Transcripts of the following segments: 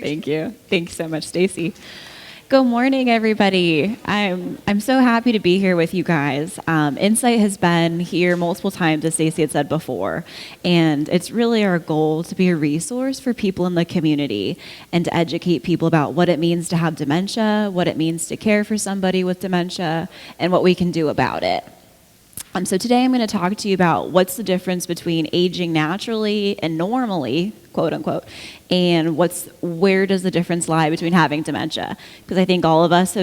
Thank you. Thanks so much, Stacy. Good morning, everybody. I'm so happy to be here with you guys. Insight has been here multiple times, as Stacey had said before, and it's really our goal to be a resource for people in the community and to educate people about what it means to have dementia, what it means to care for somebody with dementia, and what we can do about it. So today I'm going to talk to you about what's the difference between aging naturally and normally, quote unquote, and where does the difference lie between having dementia? Because I think all of us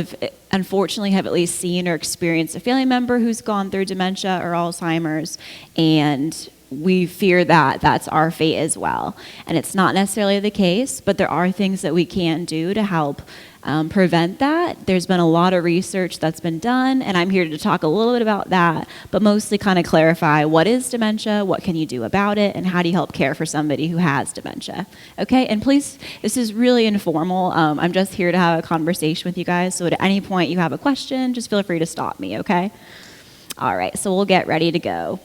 unfortunately have at least seen or experienced a family member who's gone through dementia or Alzheimer's, and we fear that that's our fate as well. And it's not necessarily the case, but there are things that we can do to help prevent that. There's been a lot of research that's been done, and I'm here to talk a little bit about that, but mostly kind of clarify what is dementia, what can you do about it, and how do you help care for somebody who has dementia. Okay, and please, this is really informal. I'm just here to have a conversation with you guys, so at any point you have a question, just feel free to stop me, okay? All right, so we'll get ready to go.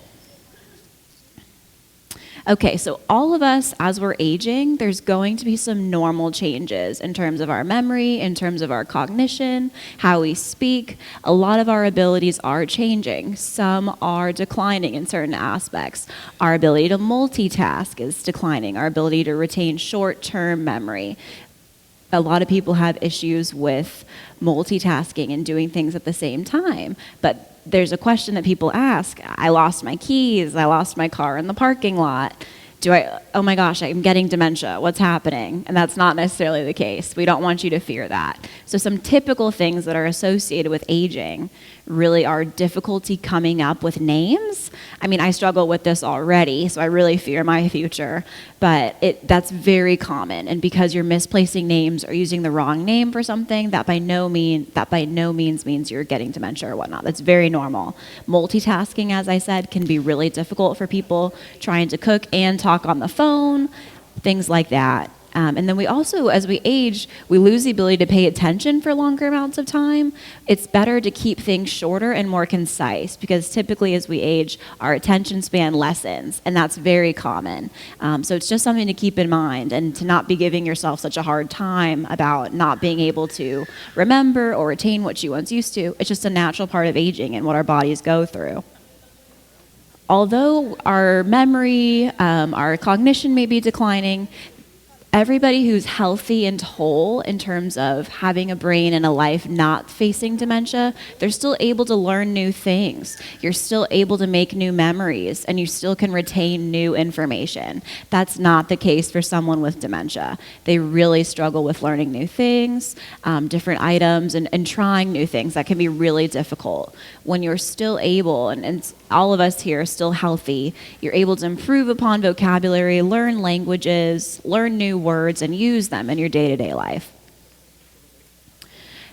Okay, so all of us, as we're aging, there's going to be some normal changes in terms of our memory, in terms of our cognition, how we speak. A lot of our abilities are changing. Some are declining in certain aspects. Our ability to multitask is declining. Our ability to retain short-term memory. A lot of people have issues with multitasking and doing things at the same time, but there's a question that people ask. I lost my keys. I lost my car in the parking lot. Oh my gosh, I'm getting dementia. What's happening? And that's not necessarily the case. We don't want you to fear that. So some typical things that are associated with aging really are difficulty coming up with names. I mean, I struggle with this already, so I really fear my future, but that's very common. And because you're misplacing names or using the wrong name for something, that by no means means you're getting dementia or whatnot. That's very normal. Multitasking, as I said, can be really difficult for people trying to cook and talk on the phone, things like that. And then we also, as we age, we lose the ability to pay attention for longer amounts of time. It's better to keep things shorter and more concise because typically as we age, our attention span lessens, and that's very common. So it's just something to keep in mind and to not be giving yourself such a hard time about not being able to remember or retain what you once used to. It's just a natural part of aging and what our bodies go through. Although our memory, our cognition may be declining, everybody who's healthy and whole in terms of having a brain and a life not facing dementia, they're still able to learn new things. You're still able to make new memories, and you still can retain new information. That's not the case for someone with dementia. They really struggle with learning new things, different items, and trying new things. That can be really difficult. When you're still able, and all of us here are still healthy, you're able to improve upon vocabulary, learn languages, learn new words, and use them in your day-to-day life.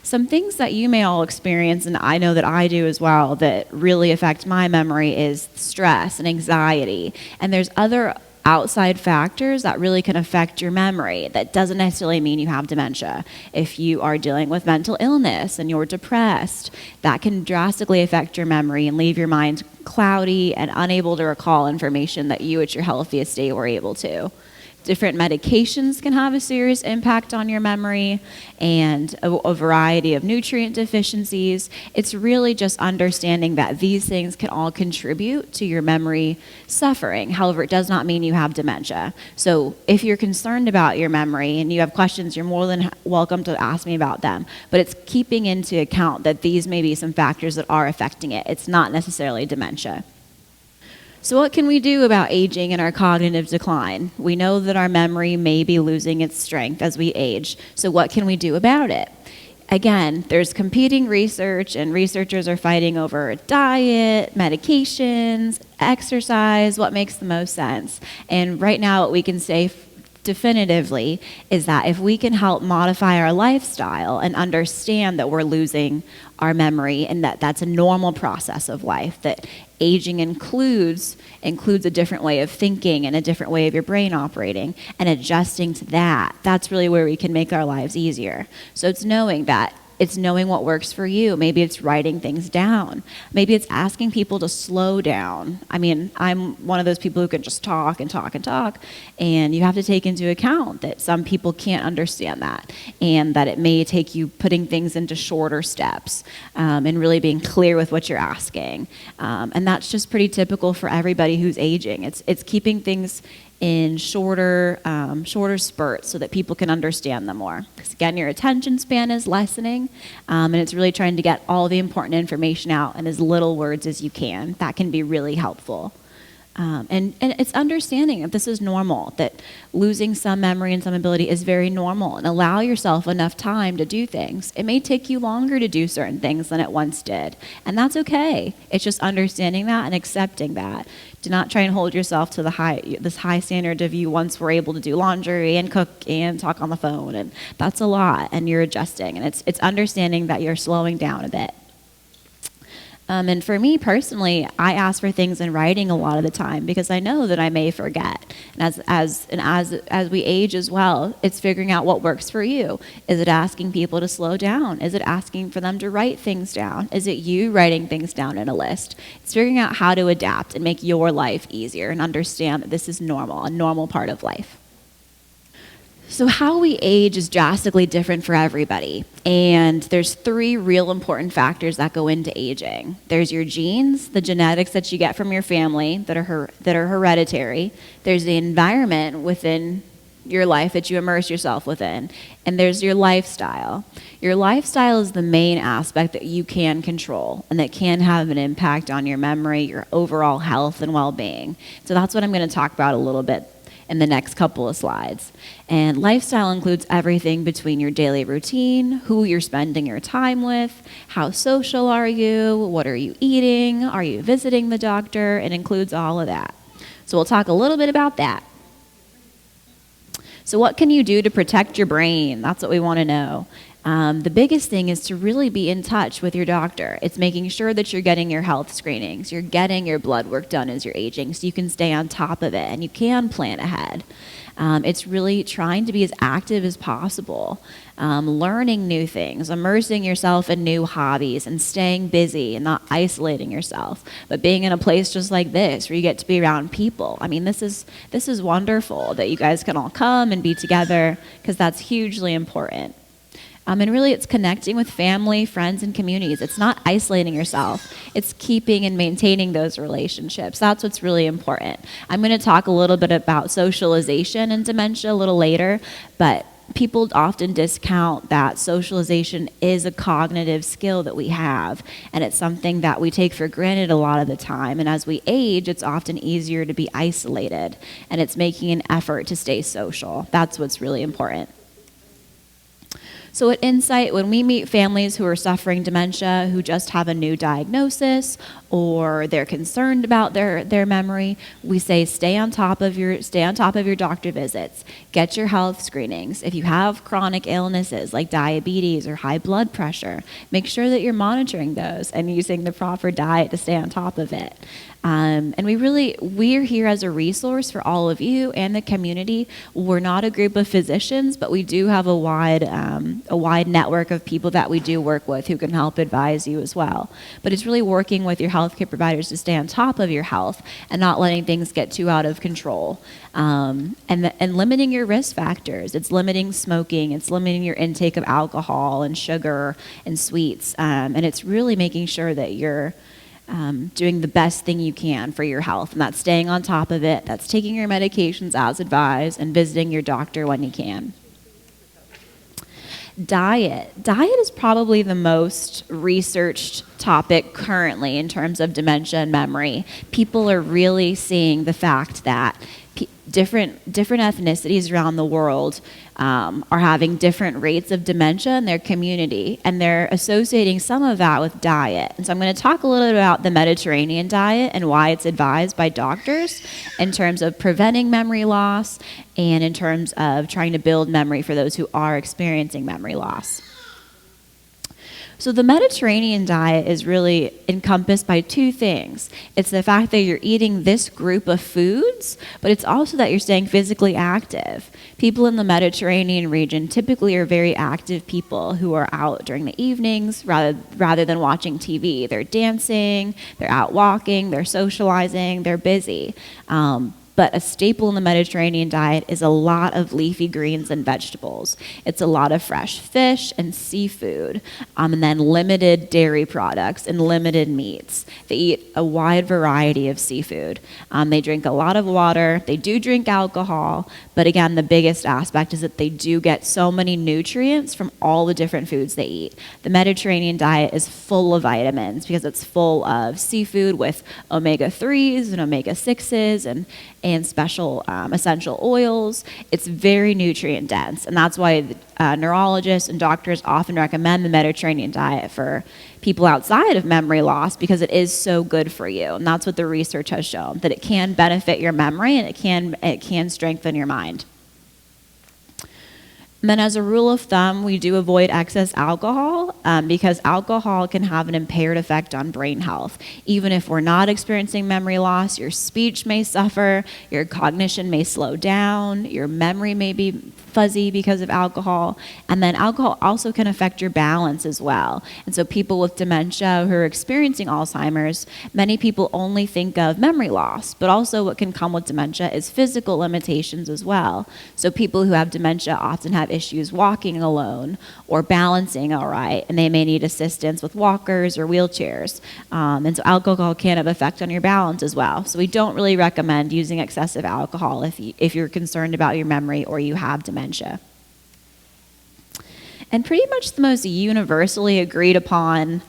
Some things that you may all experience, and I know that I do as well, that really affect my memory is stress and anxiety. And there's other outside factors that really can affect your memory. That doesn't necessarily mean you have dementia. If you are dealing with mental illness and you're depressed, that can drastically affect your memory and leave your mind cloudy and unable to recall information that you at your healthiest state were able to. Different medications can have a serious impact on your memory and a variety of nutrient deficiencies. It's really just understanding that these things can all contribute to your memory suffering. However, it does not mean you have dementia. So if you're concerned about your memory and you have questions, you're more than welcome to ask me about them. But it's keeping into account that these may be some factors that are affecting it. It's not necessarily dementia. So what can we do about aging and our cognitive decline? We know that our memory may be losing its strength as we age. So what can we do about it? Again, there's competing research, and researchers are fighting over diet, medications, exercise, what makes the most sense. And right now what we can say definitively is that if we can help modify our lifestyle and understand that we're losing our memory and that that's a normal process of life, that aging includes a different way of thinking and a different way of your brain operating, and adjusting to that, that's really where we can make our lives easier. So it's knowing that it's knowing what works for you. Maybe it's writing things down. Maybe it's asking people to slow down. I mean, I'm one of those people who can just talk and talk and talk, and you have to take into account that some people can't understand that, and that it may take you putting things into shorter steps, and really being clear with what you're asking. And that's just pretty typical for everybody who's aging. It's keeping things in shorter spurts so that people can understand them more. Because again, your attention span is lessening, and it's really trying to get all the important information out in as little words as you can. That can be really helpful. And it's understanding that this is normal, that losing some memory and some ability is very normal, and allow yourself enough time to do things. It may take you longer to do certain things than it once did, and that's okay. It's just understanding that and accepting that. Do not try and hold yourself to this high standard of you once were able to do laundry and cook and talk on the phone, and that's a lot, and you're adjusting, and it's understanding that you're slowing down a bit. And for me personally, I ask for things in writing a lot of the time because I know that I may forget. And as we age as well, it's figuring out what works for you. Is it asking people to slow down? Is it asking for them to write things down? Is it you writing things down in a list? It's figuring out how to adapt and make your life easier and understand that this is normal, a normal part of life. So how we age is drastically different for everybody, and there's 3 real important factors that go into aging. There's your genes, the genetics that you get from your family that are hereditary. There's the environment within your life that you immerse yourself within, and there's your lifestyle. Your lifestyle is the main aspect that you can control and that can have an impact on your memory, your overall health and well-being. So that's what I'm going to talk about a little bit in the next couple of slides. And lifestyle includes everything between your daily routine, who you're spending your time with, how social are you, what are you eating, are you visiting the doctor? It includes all of that. So we'll talk a little bit about that. So what can you do to protect your brain? That's what we want to know. The biggest thing is to really be in touch with your doctor. It's making sure that you're getting your health screenings, you're getting your blood work done as you're aging so you can stay on top of it and you can plan ahead. It's really trying to be as active as possible, learning new things, immersing yourself in new hobbies and staying busy and not isolating yourself, but being in a place just like this where you get to be around people. I mean, this is wonderful that you guys can all come and be together because that's hugely important. And really, it's connecting with family, friends, and communities. It's not isolating yourself. It's keeping and maintaining those relationships. That's what's really important. I'm going to talk a little bit about socialization and dementia a little later, but people often discount that socialization is a cognitive skill that we have, and it's something that we take for granted a lot of the time. And as we age, it's often easier to be isolated, and it's making an effort to stay social. That's what's really important. So at Insight, when we meet families who are suffering dementia, who just have a new diagnosis, or they're concerned about their memory, we say stay on top of your doctor visits, get your health screenings. If you have chronic illnesses like diabetes or high blood pressure, make sure that you're monitoring those and using the proper diet to stay on top of it. And we're here as a resource for all of you and the community. We're not a group of physicians, but we do have a wide network of people that we do work with who can help advise you as well. But it's really working with your healthcare providers to stay on top of your health and not letting things get too out of control. And limiting your risk factors. It's limiting smoking. It's limiting your intake of alcohol and sugar and sweets. And it's really making sure that you're doing the best thing you can for your health, and that's staying on top of it. That's taking your medications as advised and visiting your doctor when you can. Diet is probably the most researched topic currently in terms of dementia and memory. People are really seeing the fact that different ethnicities around the world are having different rates of dementia in their community, and they're associating some of that with diet. And so I'm going to talk a little bit about the Mediterranean diet and why it's advised by doctors in terms of preventing memory loss and in terms of trying to build memory for those who are experiencing memory loss. So the Mediterranean diet is really encompassed by two things. It's the fact that you're eating this group of foods, but it's also that you're staying physically active. People in the Mediterranean region typically are very active people who are out during the evenings rather than watching TV. They're dancing, they're out walking, they're socializing, they're busy. But a staple in the Mediterranean diet is a lot of leafy greens and vegetables. It's a lot of fresh fish and seafood, and then limited dairy products and limited meats. They eat a wide variety of seafood. They drink a lot of water. They do drink alcohol, but again, the biggest aspect is that they do get so many nutrients from all the different foods they eat. The Mediterranean diet is full of vitamins because it's full of seafood with omega-3s and omega-6s and special essential oils. It's very nutrient dense, and that's why neurologists and doctors often recommend the Mediterranean diet for people outside of memory loss because it is so good for you. And that's what the research has shown, that it can benefit your memory and it can strengthen your mind. And then as a rule of thumb, we do avoid excess alcohol because alcohol can have an impaired effect on brain health. Even if we're not experiencing memory loss, your speech may suffer, your cognition may slow down, your memory may be fuzzy because of alcohol, and then alcohol also can affect your balance as well. And so people with dementia who are experiencing Alzheimer's, many people only think of memory loss, but also what can come with dementia is physical limitations as well. So people who have dementia often have issues walking alone or balancing all right, and they may need assistance with walkers or wheelchairs. And so alcohol can have effect on your balance as well. So we don't really recommend using excessive alcohol if you're concerned about your memory or you have dementia. And pretty much the most universally agreed upon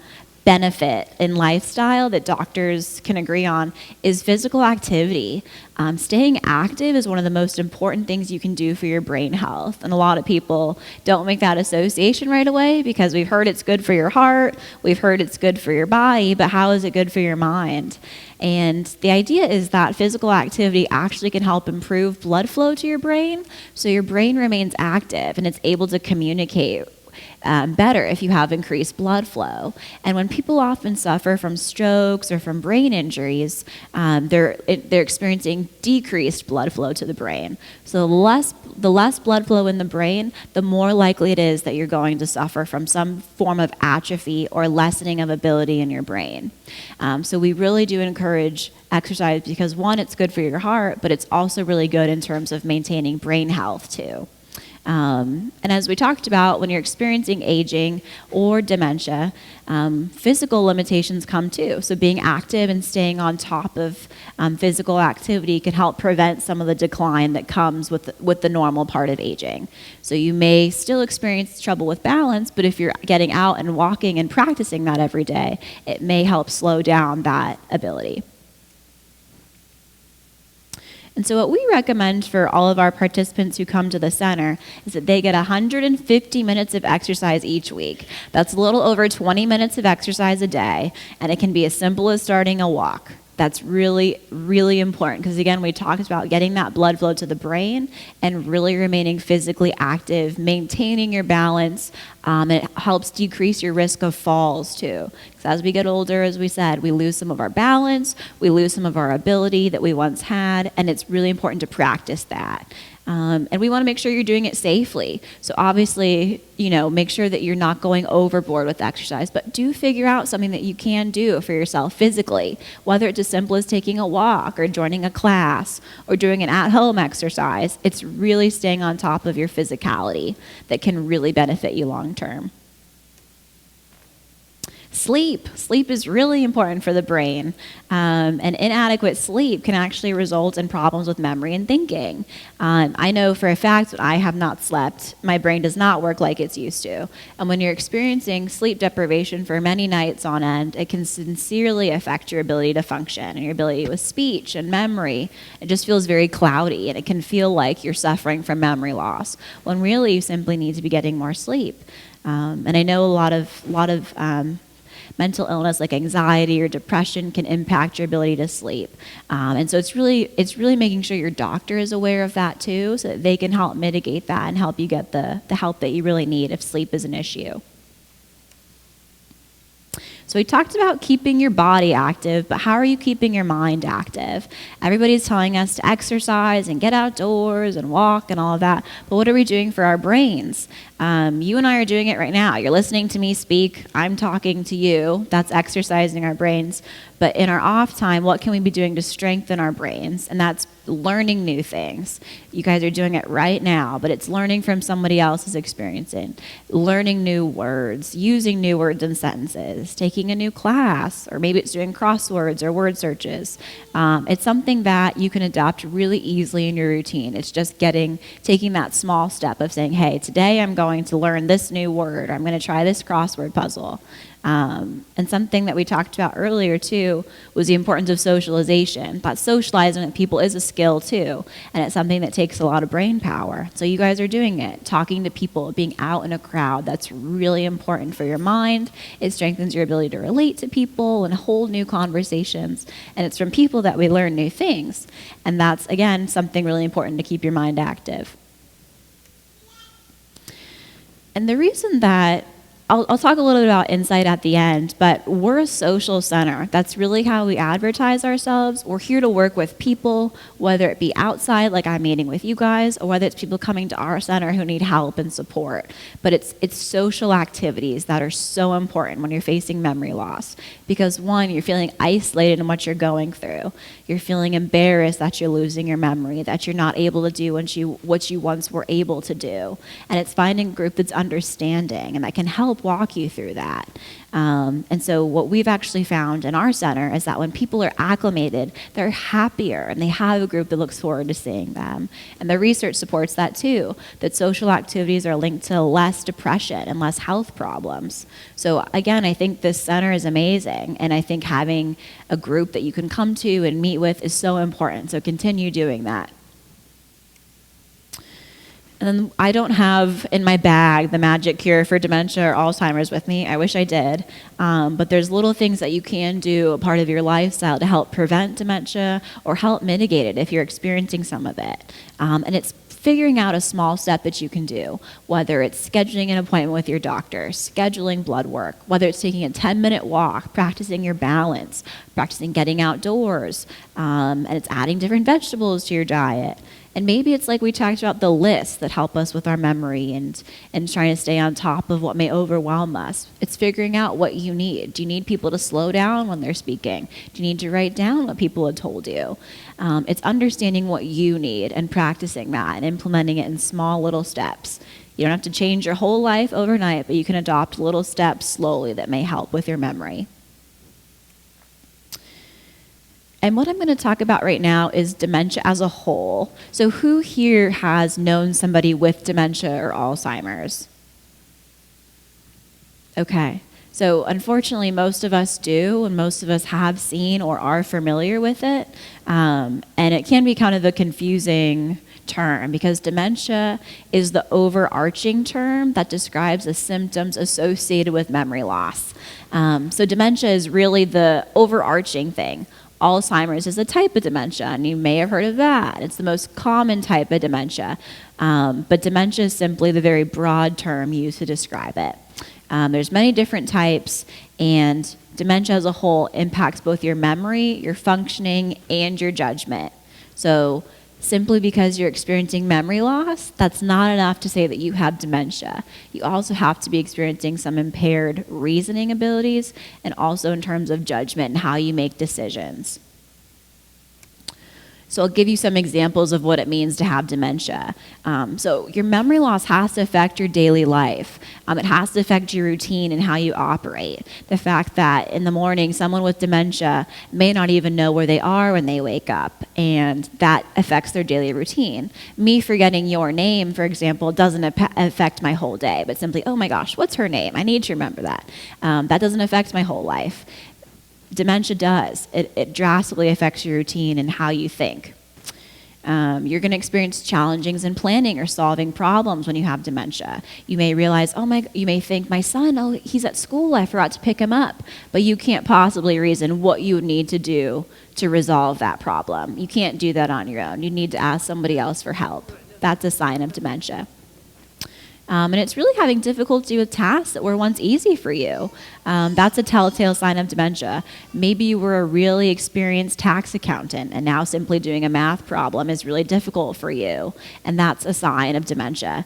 benefit in lifestyle that doctors can agree on is physical activity. Staying active is one of the most important things you can do for your brain health. And a lot of people don't make that association right away because we've heard it's good for your heart, we've heard it's good for your body, but how is it good for your mind? And the idea is that physical activity actually can help improve blood flow to your brain, so your brain remains active and it's able to communicate better if you have increased blood flow. And when people often suffer from strokes or from brain injuries, they're experiencing decreased blood flow to the brain. So the less blood flow in the brain, the more likely it is that you're going to suffer from some form of atrophy or lessening of ability in your brain. So we really do encourage exercise because, one, it's good for your heart, but it's also really good in terms of maintaining brain health too. And as we talked about, when you're experiencing aging or dementia, physical limitations come too. So being active and staying on top of physical activity can help prevent some of the decline that comes with the normal part of aging. So you may still experience trouble with balance, but if you're getting out and walking and practicing that every day, it may help slow down that ability. And so what we recommend for all of our participants who come to the center is that they get 150 minutes of exercise each week. That's a little over 20 minutes of exercise a day, and it can be as simple as starting a walk. That's really, really important because, again, we talked about getting that blood flow to the brain and really remaining physically active, maintaining your balance. It helps decrease your risk of falls, too. Because as we get older, as we said, we lose some of our balance, we lose some of our ability that we once had, and it's really important to practice that. And we want to make sure you're doing it safely. So obviously, make sure that you're not going overboard with exercise, but do figure out something that you can do for yourself physically, whether it's as simple as taking a walk or joining a class or doing an at-home exercise. It's really staying on top of your physicality that can really benefit you long term. Sleep is really important for the brain, and inadequate sleep can actually result in problems with memory and thinking. I know for a fact that I have not slept. My brain does not work like it's used to. And when you're experiencing sleep deprivation for many nights on end, it can sincerely affect your ability to function and your ability with speech and memory. It just feels very cloudy, and it can feel like you're suffering from memory loss, when really you simply need to be getting more sleep. And I know a lot of mental illness like anxiety or depression can impact your ability to sleep. And so it's really making sure your doctor is aware of that too, so that they can help mitigate that and help you get the help that you really need if sleep is an issue. So we talked about keeping your body active, but how are you keeping your mind active? Everybody's telling us to exercise and get outdoors and walk and all of that, but what are we doing for our brains? You and I are doing it right now. You're listening to me speak. I'm talking to you. That's exercising our brains. But in our off time, what can we be doing to strengthen our brains? And that's learning new things. You guys are doing it right now, but it's learning from somebody else's experiencing, learning new words, using new words and sentences, taking a new class, or maybe it's doing crosswords or word searches. It's something that you can adopt really easily in your routine. It's just taking that small step of saying, hey, today I'm going to learn this new word, or I'm going to try this crossword puzzle. And something that we talked about earlier too was the importance of socialization. But socializing with people is a skill too, and it's something that takes a lot of brain power. So you guys are doing it, talking to people, being out in a crowd. That's really important for your mind. It strengthens your ability to relate to people and hold new conversations. And it's from people that we learn new things. And that's, again, something really important to keep your mind active. And the reason that I'll talk a little bit about insight at the end, but we're a social center. That's really how we advertise ourselves. We're here to work with people, whether it be outside, like I'm meeting with you guys, or whether it's people coming to our center who need help and support. But it's social activities that are so important when you're facing memory loss. Because one, you're feeling isolated in what you're going through. You're feeling embarrassed that you're losing your memory, that you're not able to do what you once were able to do. And it's finding a group that's understanding and that can help walk you through that. And so what we've actually found in our center is that when people are acclimated, they're happier and they have a group that looks forward to seeing them. And the research supports that too, that social activities are linked to less depression and less health problems. So again, I think this center is amazing, and I think having a group that you can come to and meet with is so important. So continue doing that. And then I don't have in my bag the magic cure for dementia or Alzheimer's with me. I wish I did. But there's little things that you can do, a part of your lifestyle, to help prevent dementia or help mitigate it if you're experiencing some of it. And it's figuring out a small step that you can do, whether it's scheduling an appointment with your doctor, scheduling blood work, whether it's taking a 10-minute walk, practicing your balance, practicing getting outdoors, and it's adding different vegetables to your diet. And maybe it's like we talked about, the lists that help us with our memory and trying to stay on top of what may overwhelm us. It's figuring out what you need. Do you need people to slow down when they're speaking? Do you need to write down what people had told you? It's understanding what you need and practicing that and implementing it in small little steps. You don't have to change your whole life overnight, but you can adopt little steps slowly that may help with your memory. And what I'm going to talk about right now is dementia as a whole. So who here has known somebody with dementia or Alzheimer's? Okay. So unfortunately, most of us do, and most of us have seen or are familiar with it. And it can be kind of a confusing term because dementia is the overarching term that describes the symptoms associated with memory loss. So dementia is really the overarching thing. Alzheimer's is a type of dementia, and you may have heard of that. It's the most common type of dementia. But dementia is simply the very broad term used to describe it. There's many different types, and dementia as a whole impacts both your memory, your functioning, and your judgment. So simply because you're experiencing memory loss, that's not enough to say that you have dementia. You also have to be experiencing some impaired reasoning abilities, and also in terms of judgment and how you make decisions. So I'll give you some examples of what it means to have dementia. So your memory loss has to affect your daily life. It has to affect your routine and how you operate. The fact that in the morning, someone with dementia may not even know where they are when they wake up, and that affects their daily routine. Me forgetting your name, for example, doesn't affect my whole day, but simply, oh my gosh, what's her name? I need to remember that. That doesn't affect my whole life. Dementia does. It drastically affects your routine and how you think. You're going to experience challenges in planning or solving problems when you have dementia. You may realize, you may think, my son, he's at school, I forgot to pick him up. But you can't possibly reason what you would need to do to resolve that problem. You can't do that on your own. You need to ask somebody else for help. That's a sign of dementia. And it's really having difficulty with tasks that were once easy for you. That's a telltale sign of dementia. Maybe you were a really experienced tax accountant, and now simply doing a math problem is really difficult for you, and that's a sign of dementia.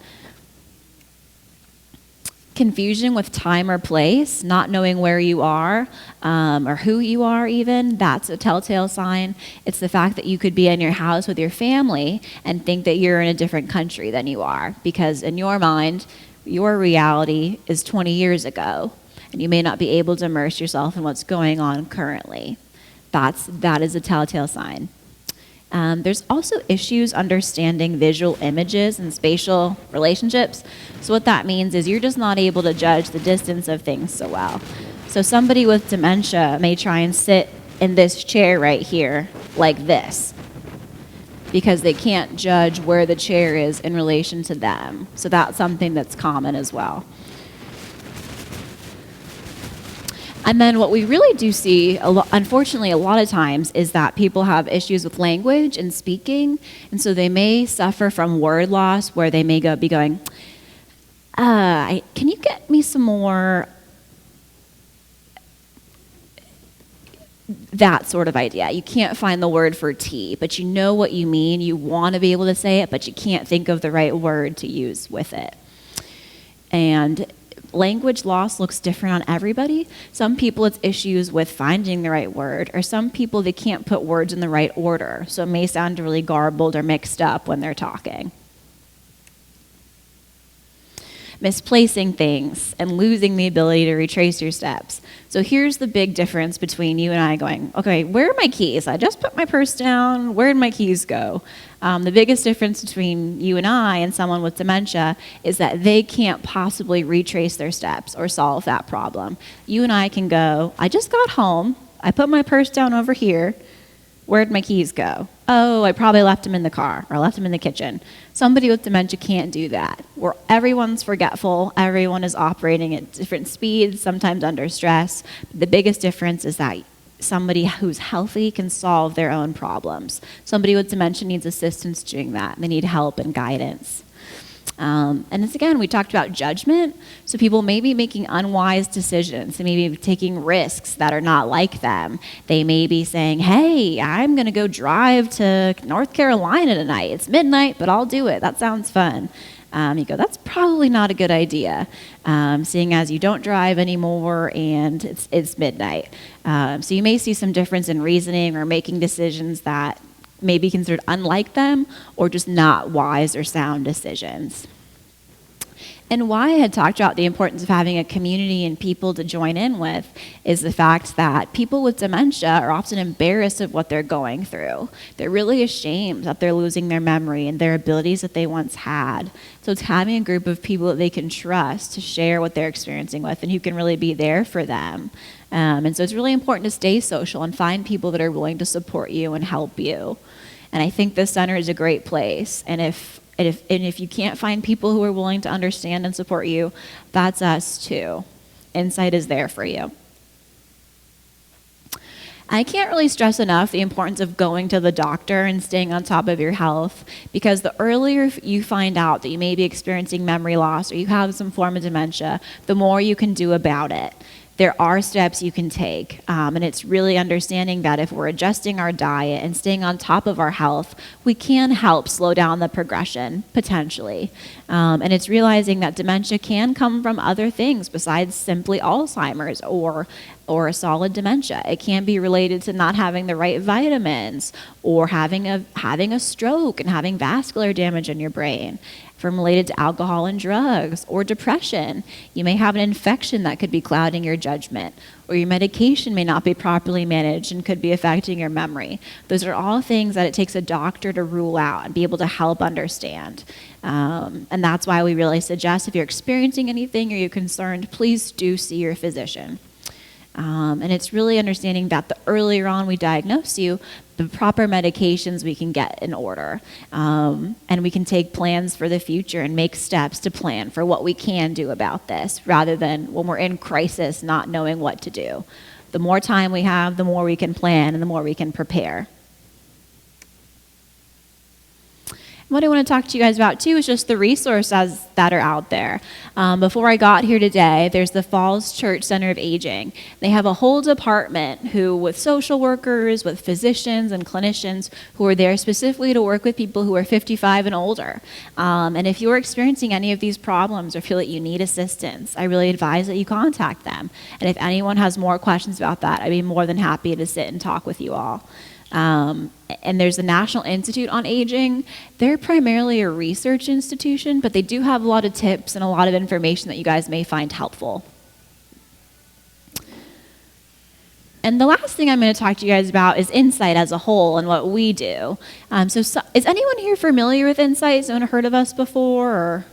Confusion with time or place, not knowing where you are or who you are even, that's a telltale sign. It's the fact that you could be in your house with your family and think that you're in a different country than you are, because in your mind, your reality is 20 years ago, and you may not be able to immerse yourself in what's going on currently. That is a telltale sign. There's also issues understanding visual images and spatial relationships. So what that means is you're just not able to judge the distance of things so well. So somebody with dementia may try and sit in this chair right here like this, because they can't judge where the chair is in relation to them. So that's something that's common as well. And then what we really do see, unfortunately, a lot of times, is that people have issues with language and speaking, and so they may suffer from word loss, where they may be going, can you get me some more, that sort of idea. You can't find the word for tea, but you know what you mean. You want to be able to say it, but you can't think of the right word to use with it. And language loss looks different on everybody. Some people, it's issues with finding the right word, or some people, they can't put words in the right order, so it may sound really garbled or mixed up when they're talking. Misplacing things and losing the ability to retrace your steps. So here's the big difference between you and I going, okay, where are my keys? I just put my purse down. Where did my keys go? The biggest difference between you and I and someone with dementia is that they can't possibly retrace their steps or solve that problem. You and I can go, I just got home. I put my purse down over here. Where'd my keys go? Oh, I probably left them in the car, or left them in the kitchen. Somebody with dementia can't do that. Where everyone's forgetful, everyone is operating at different speeds, sometimes under stress. The biggest difference is that somebody who's healthy can solve their own problems. Somebody with dementia needs assistance doing that. They need help and guidance. And it's, again, we talked about judgment. So people may be making unwise decisions. They may be taking risks that are not like them. They may be saying, hey, I'm going to go drive to North Carolina tonight. It's midnight, but I'll do it. That sounds fun. You go, that's probably not a good idea, seeing as you don't drive anymore and it's midnight. So you may see some difference in reasoning or making decisions that may be considered unlike them, or just not wise or sound decisions. And why I had talked about the importance of having a community and people to join in with is the fact that people with dementia are often embarrassed of what they're going through. They're really ashamed that they're losing their memory and their abilities that they once had. So it's having a group of people that they can trust to share what they're experiencing with and who can really be there for them. And so it's really important to stay social and find people that are willing to support you and help you. And I think this center is a great place. And if you can't find people who are willing to understand and support you, that's us too. Insight is there for you. I can't really stress enough the importance of going to the doctor and staying on top of your health, because the earlier you find out that you may be experiencing memory loss or you have some form of dementia, the more you can do about it. There are steps you can take, and it's really understanding that if we're adjusting our diet and staying on top of our health, we can help slow down the progression, potentially. And it's realizing that dementia can come from other things besides simply Alzheimer's or a solid dementia. It can be related to not having the right vitamins, or having a stroke and having vascular damage in your brain, from related to alcohol and drugs, or depression. You may have an infection that could be clouding your judgment, or your medication may not be properly managed and could be affecting your memory. Those are all things that it takes a doctor to rule out and be able to help understand. And that's why we really suggest, if you're experiencing anything or you're concerned, please do see your physician. And it's really understanding that the earlier on we diagnose you, the proper medications we can get in order. And we can take plans for the future and make steps to plan for what we can do about this, rather than when we're in crisis not knowing what to do. The more time we have, the more we can plan and the more we can prepare. What I want to talk to you guys about too is just the resources that are out there. Before I got here today, there's the Falls Church Center of Aging. They have a whole department with social workers, with physicians and clinicians who are there specifically to work with people who are 55 and older. And if you're experiencing any of these problems or feel that you need assistance, I really advise that you contact them. And if anyone has more questions about that, I'd be more than happy to sit and talk with you all. And there's the National Institute on Aging. They're primarily a research institution, but they do have a lot of tips and a lot of information that you guys may find helpful. And the last thing I'm going to talk to you guys about is Insight as a whole and what we do. So is anyone here familiar with Insight? Has anyone heard of us before? Or?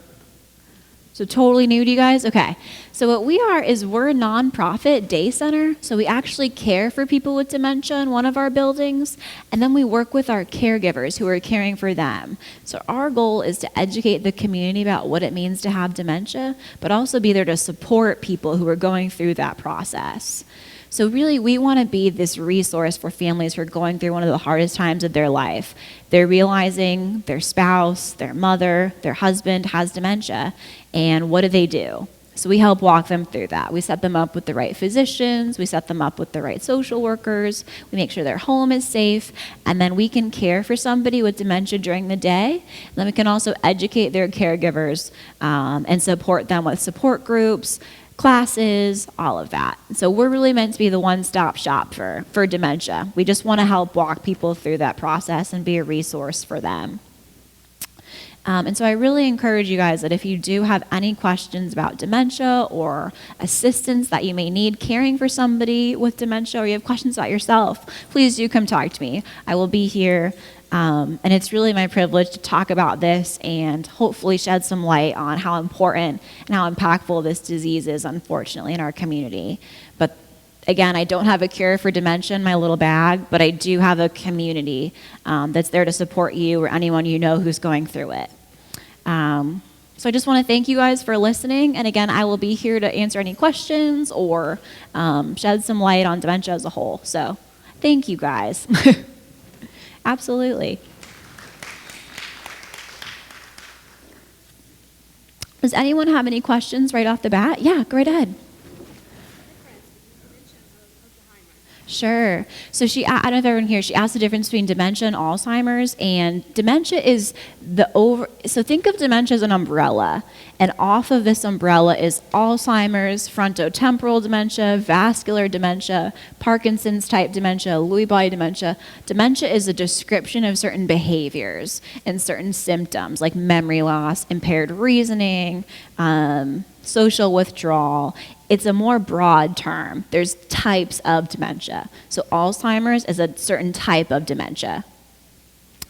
So totally new to you guys? Okay. So what we are is we're a nonprofit day center. So we actually care for people with dementia in one of our buildings. And then we work with our caregivers who are caring for them. So our goal is to educate the community about what it means to have dementia, but also be there to support people who are going through that process. So really, we want to be this resource for families who are going through one of the hardest times of their life. They're realizing their spouse, their mother, their husband has dementia, and what do? So we help walk them through that. We set them up with the right physicians, we set them up with the right social workers, we make sure their home is safe, and then we can care for somebody with dementia during the day. And then we can also educate their caregivers and support them with support groups, classes, all of that. So we're really meant to be the one-stop shop for dementia. We just want to help walk people through that process and be a resource for them. And so I really encourage you guys that if you do have any questions about dementia or assistance that you may need caring for somebody with dementia, or you have questions about yourself, please do come talk to me. I will be here. And it's really my privilege to talk about this and hopefully shed some light on how important and how impactful this disease is, unfortunately, in our community. But again, I don't have a cure for dementia in my little bag, but I do have a community that's there to support you or anyone you know who's going through it. So I just want to thank you guys for listening. And again, I will be here to answer any questions or shed some light on dementia as a whole. So thank you guys. Absolutely. Does anyone have any questions right off the bat? Yeah, go right ahead. Sure. So I don't know if everyone here, she asked the difference between dementia and Alzheimer's, and dementia is so think of dementia as an umbrella, and off of this umbrella is Alzheimer's, frontotemporal dementia, vascular dementia, Parkinson's type dementia, Lewy body dementia. Dementia is a description of certain behaviors and certain symptoms like memory loss, impaired reasoning, social withdrawal. It's a more broad term. There's types of dementia. So Alzheimer's is a certain type of dementia.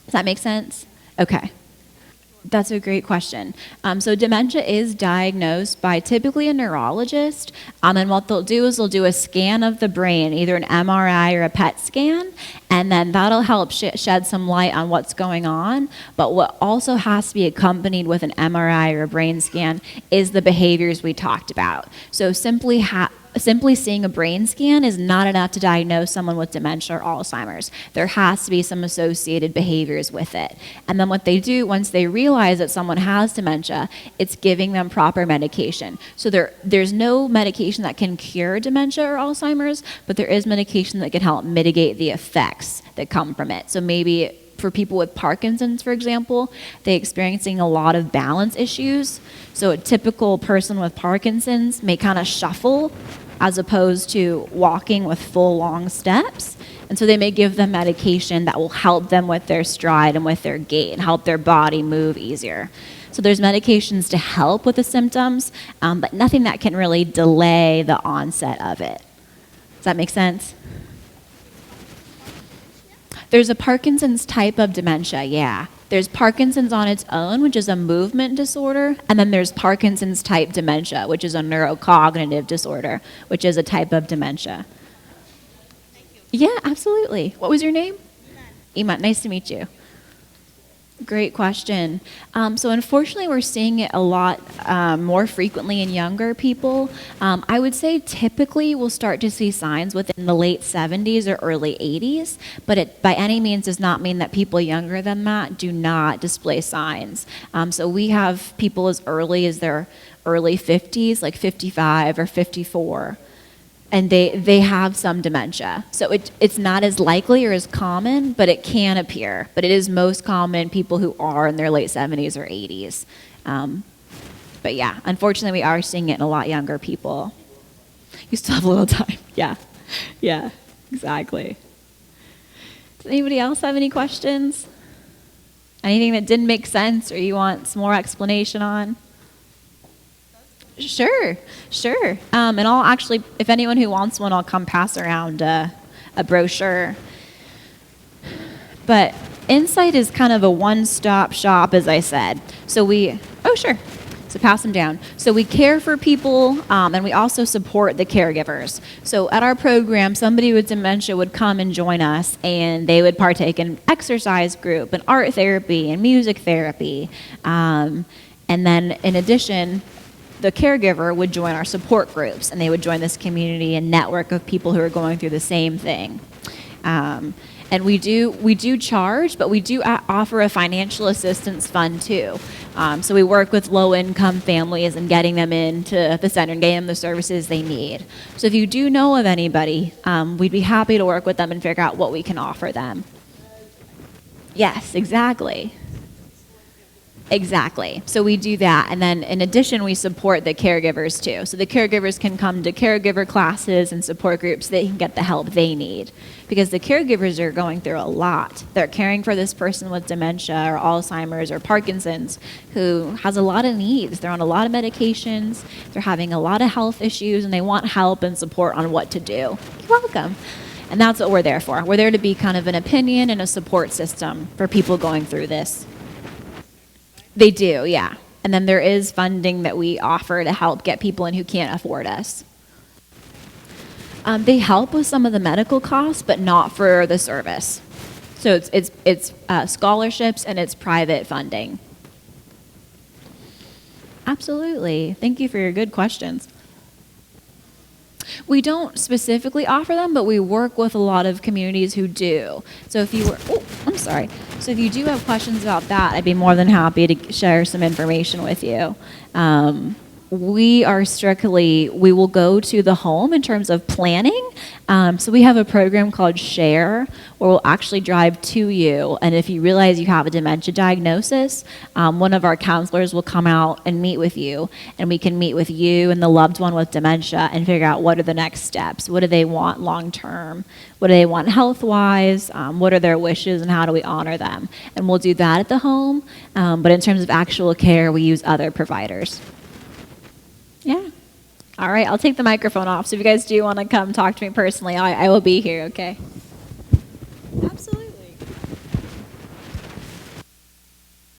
Does that make sense? Okay. That's a great question. So dementia is diagnosed by typically a neurologist, and what they'll do is they'll do a scan of the brain, either an MRI or a PET scan, and then that'll help shed some light on what's going on. But what also has to be accompanied with an MRI or a brain scan is the behaviors we talked about. So simply seeing a brain scan is not enough to diagnose someone with dementia or Alzheimer's. There has to be some associated behaviors with it. And then what they do once they realize that someone has dementia, it's giving them proper medication. So there's no medication that can cure dementia or Alzheimer's, but there is medication that can help mitigate the effects that come from it. So maybe for people with Parkinson's, for example, they're experiencing a lot of balance issues. So a typical person with Parkinson's may kind of shuffle as opposed to walking with full long steps. And so they may give them medication that will help them with their stride and with their gait and help their body move easier. So there's medications to help with the symptoms, but nothing that can really delay the onset of it. Does that make sense? There's a Parkinson's type of dementia, yeah. There's Parkinson's on its own, which is a movement disorder, and then there's Parkinson's type dementia, which is a neurocognitive disorder, which is a type of dementia. Thank you. Yeah, absolutely. What was your name? Iman. Nice to meet you. Great question. So unfortunately, we're seeing it a lot more frequently in younger people. I would say typically we'll start to see signs within the late 70s or early 80s, but it by any means does not mean that people younger than that do not display signs. So we have people as early as their early 50s, like 55 or 54. And they have some dementia. So it's not as likely or as common, but it can appear. But it is most common in people who are in their late 70s or 80s. But yeah, unfortunately, we are seeing it in a lot younger people. You still have a little time. Yeah, exactly. Does anybody else have any questions? Anything that didn't make sense or you want some more explanation on? Sure. And I'll actually, if anyone who wants one, I'll come pass around a brochure. But Insight is kind of a one-stop shop, as I said. So pass them down. So we care for people, and we also support the caregivers. So at our program, somebody with dementia would come and join us, and they would partake in exercise group, and art therapy, and music therapy. And then in addition, the caregiver would join our support groups, and they would join this community and network of people who are going through the same thing. And we do charge, but we do offer a financial assistance fund too. So we work with low-income families and getting them into the center and getting them the services they need. So if you do know of anybody, we'd be happy to work with them and figure out what we can offer them. Yes, exactly. Exactly. So we do that. And then in addition, we support the caregivers too. So the caregivers can come to caregiver classes and support groups so they can get the help they need. Because the caregivers are going through a lot. They're caring for this person with dementia or Alzheimer's or Parkinson's who has a lot of needs. They're on a lot of medications. They're having a lot of health issues, and they want help and support on what to do. You're welcome. And that's what we're there for. We're there to be kind of an opinion and a support system for people going through this. They do, yeah. And then there is funding that we offer to help get people in who can't afford us. They help with some of the medical costs, but not for the service. So it's scholarships and it's private funding. Absolutely. Thank you for your good questions. We don't specifically offer them, but we work with a lot of communities who do. So if you were, So if you do have questions about that, I'd be more than happy to share some information with you. We will go to the home in terms of planning. So we have a program called Share, where we'll actually drive to you. And if you realize you have a dementia diagnosis, one of our counselors will come out and meet with you. And we can meet with you and the loved one with dementia and figure out what are the next steps. What do they want long term? What do they want health-wise? What are their wishes and how do we honor them? And we'll do that at the home. But in terms of actual care, we use other providers. Yeah. All right, I'll take the microphone off. So if you guys do want to come talk to me personally, I will be here, okay?